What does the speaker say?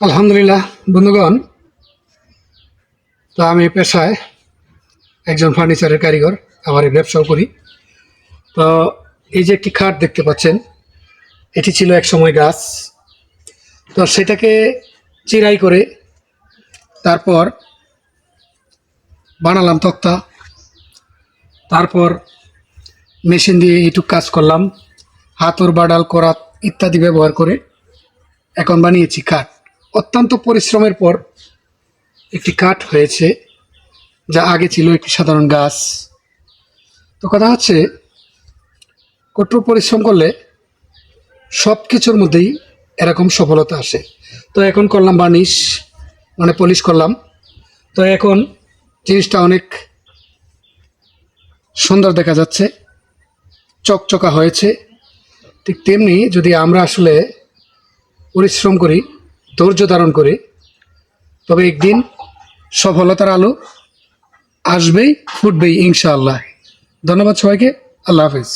আলহামদুলিল্লাহ বন্ধুগণ, তো আমি পেশায় একজন ফার্নিচারের কারিগর, আমার এই ব্যবসাও করি। তো এই যে একটি খাট দেখতে পাচ্ছেন, এটি ছিল এক সময় গাছ। তো সেটাকে চিরাই করে তারপর বানালাম তক্তা। তারপর মেশিন দিয়ে এইটুক কাজ করলাম, হাতুর বাডাল করাত ইত্যাদি ব্যবহার করে এখন বানিয়েছি কাঠ। অত্যন্ত পরিশ্রমের পর একটি কাঠ হয়েছে, যা আগে ছিল একটি সাধারণ গাছ। তো কথা হচ্ছে, কঠোর পরিশ্রম করলে সব কিছুর মধ্যেই এরকম সফলতা আসে। তো এখন করলাম বার্নিশ, মানে পলিশ করলাম। তো এখন জিনিসটা অনেক সুন্দর দেখা যাচ্ছে, চকচকা হয়েছে। ঠিক তেমনি যদি আমরা আসলে পরিশ্রম করি, ধৈর্য ধারণ করি, তবে একদিন সফলতার আলো আসবেই, ফুটবেই ইনশাআল্লাহ। ধন্যবাদ সবাইকে। আল্লাহ হাফেজ।